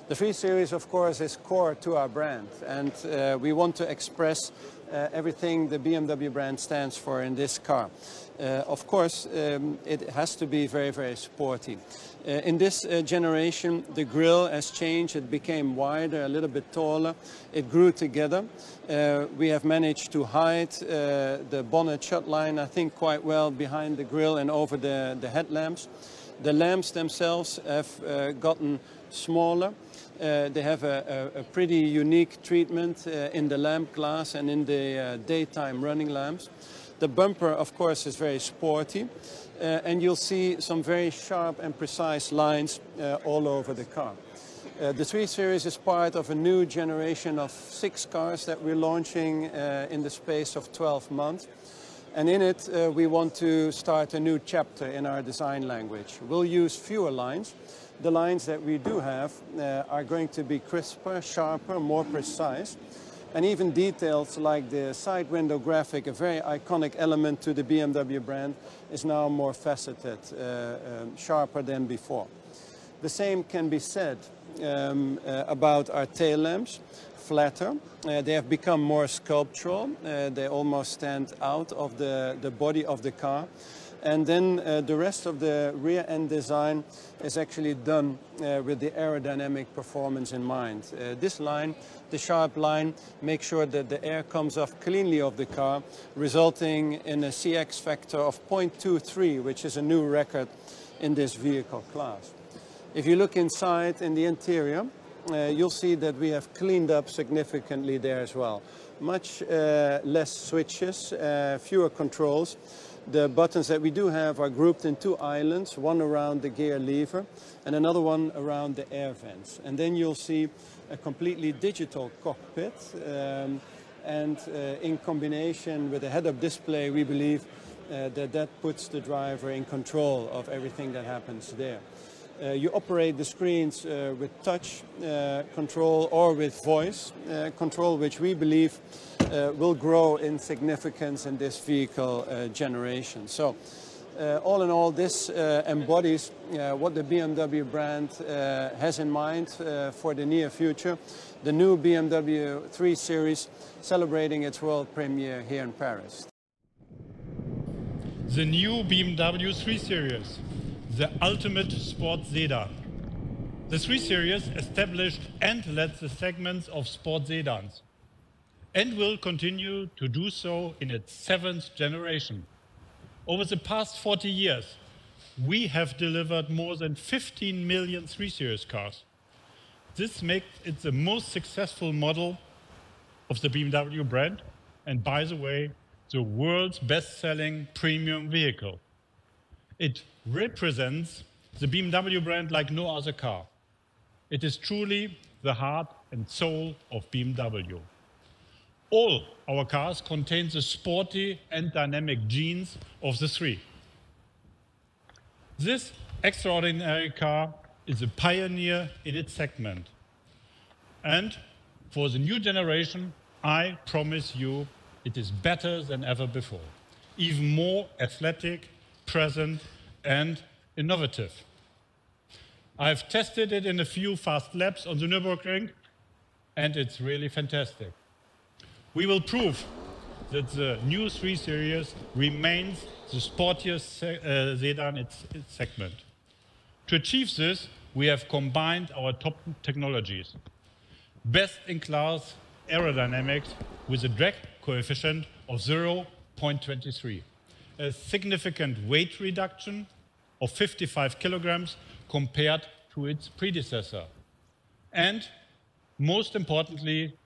The 3 Series, of course, is core to our brand, and we want to express everything the BMW brand stands for in this car. Of course, it has to be very, very sporty. In this generation, the grille has changed. It became wider, a little bit taller. It grew together. We have managed to hide the bonnet shut line, I think, quite well behind the grille and over the headlamps. The lamps themselves have gotten smaller. They have a pretty unique treatment in the lamp glass and in the daytime running lamps. The bumper, of course, is very sporty, and you'll see some very sharp and precise lines all over the car. The 3 Series is part of a new generation of 6 cars that we're launching in the space of 12 months. And in it, we want to start a new chapter in our design language. We'll use fewer lines. The lines that we do have are going to be crisper, sharper, more precise. And even details like the side window graphic, a very iconic element to the BMW brand, is now more faceted, sharper than before. The same can be said about our tail lamps. Flatter. They have become more sculptural. They almost stand out of the body of the car. And then the rest of the rear end design is actually done with the aerodynamic performance in mind. This line, the sharp line, makes sure that the air comes off cleanly of the car, resulting in a CX factor of 0.23, which is a new record in this vehicle class. If you look inside in the interior, you'll see that we have cleaned up significantly there as well. Much less switches, fewer controls. The buttons that we do have are grouped in 2 islands, one around the gear lever and another one around the air vents. And then you'll see a completely digital cockpit. And in combination with a head-up display, we believe that puts the driver in control of everything that happens there. You operate the screens with touch control or with voice control, which we believe will grow in significance in this vehicle generation. So all in all, this embodies what the BMW brand has in mind for the near future. The new BMW 3 Series celebrating its world premiere here in Paris. The new BMW 3 Series. The ultimate sports sedan. The 3 Series established and led the segments of sport sedans and will continue to do so in its 7th generation. Over the past 40 years, we have delivered more than 15 million 3 Series cars. This makes it the most successful model of the BMW brand and, by the way, the world's best-selling premium vehicle. It represents the BMW brand like no other car. It is truly the heart and soul of BMW. All our cars contain the sporty and dynamic genes of the 3. This extraordinary car is a pioneer in its segment. And for the new generation, I promise you, it is better than ever before. Even more athletic, present and innovative. I've tested it in a few fast laps on the Nürburgring, and it's really fantastic. We will prove that the new 3 Series remains the sportiest sedan in its segment. To achieve this, we have combined our top technologies. Best-in-class aerodynamics with a drag coefficient of 0.23. A significant weight reduction of 55 kilograms compared to its predecessor. And most importantly,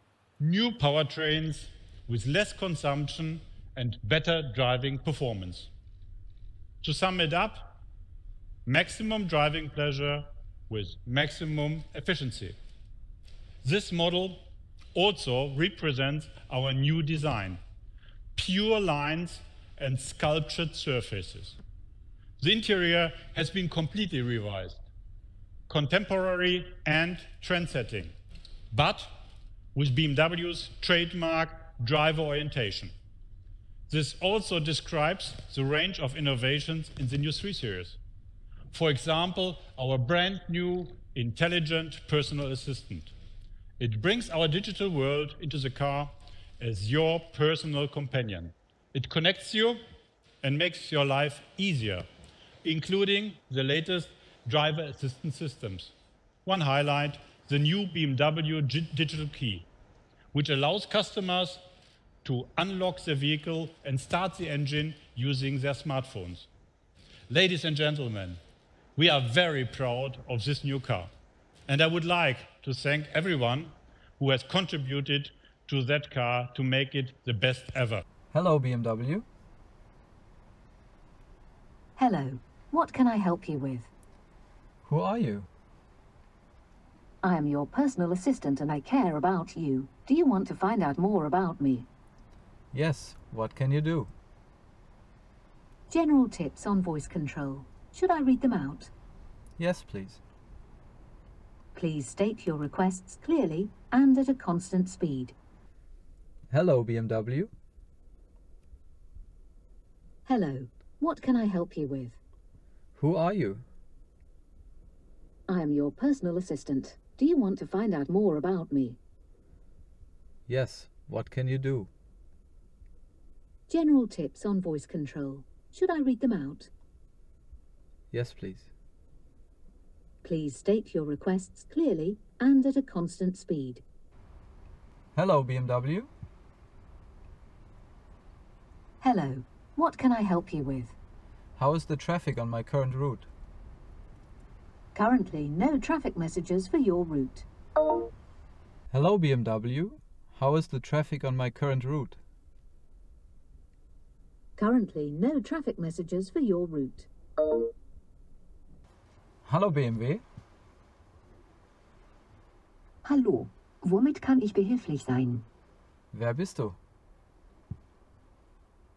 new powertrains with less consumption and better driving performance. To sum it up, maximum driving pleasure with maximum efficiency. This model also represents our new design. Pure lines and sculptured surfaces. The interior has been completely revised, contemporary and trend-setting, but with BMW's trademark driver orientation. This also describes the range of innovations in the new 3 Series. For example, our brand new intelligent personal assistant. It brings our digital world into the car as your personal companion. It connects you and makes your life easier, including the latest driver assistance systems. One highlight, the new BMW digital key, which allows customers to unlock the vehicle and start the engine using their smartphones. Ladies and gentlemen, we are very proud of this new car. And I would like to thank everyone who has contributed to that car to make it the best ever. Hello, BMW. Hello, what can I help you with? Who are you? I am your personal assistant and I care about you. Do you want to find out more about me? Yes, what can you do? General tips on voice control. Should I read them out? Yes, please. Please state your requests clearly and at a constant speed. Hello, BMW. Hello, what can I help you with? Who are you? I am your personal assistant. Do you want to find out more about me? Yes, what can you do? General tips on voice control. Should I read them out? Yes, please. Please state your requests clearly and at a constant speed. Hello, BMW. Hello, what can I help you with? How is the traffic on my current route? Currently, no traffic messages for your route. Hello, BMW. How is the traffic on my current route? Currently, no traffic messages for your route. Hallo, BMW. Hallo, womit kann ich behilflich sein? Wer bist du?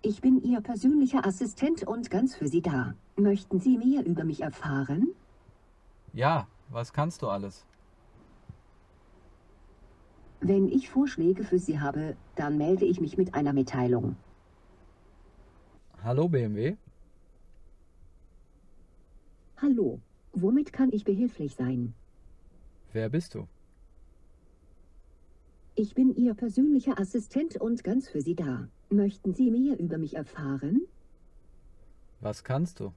Ich bin Ihr persönlicher Assistent und ganz für Sie da. Möchten Sie mehr über mich erfahren? Ja, was kannst du alles? Wenn ich Vorschläge für Sie habe, dann melde ich mich mit einer Mitteilung. Hallo, BMW. Hallo, womit kann ich behilflich sein? Wer bist du? Ich bin Ihr persönlicher Assistent und ganz für Sie da. Möchten Sie mehr über mich erfahren? Was kannst du?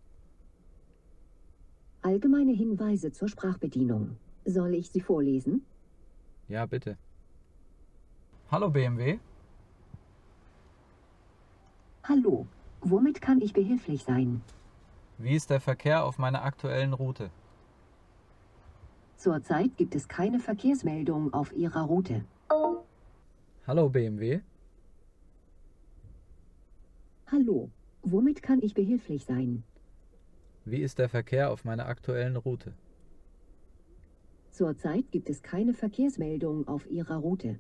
Allgemeine Hinweise zur Sprachbedienung. Soll ich sie vorlesen? Ja, bitte. Hallo, BMW. Hallo, womit kann ich behilflich sein? Wie ist der Verkehr auf meiner aktuellen Route? Zurzeit gibt es keine Verkehrsmeldung auf Ihrer Route. Hallo, BMW. Hallo, womit kann ich behilflich sein? Wie ist der Verkehr auf meiner aktuellen Route? Zurzeit gibt es keine Verkehrsmeldung auf Ihrer Route.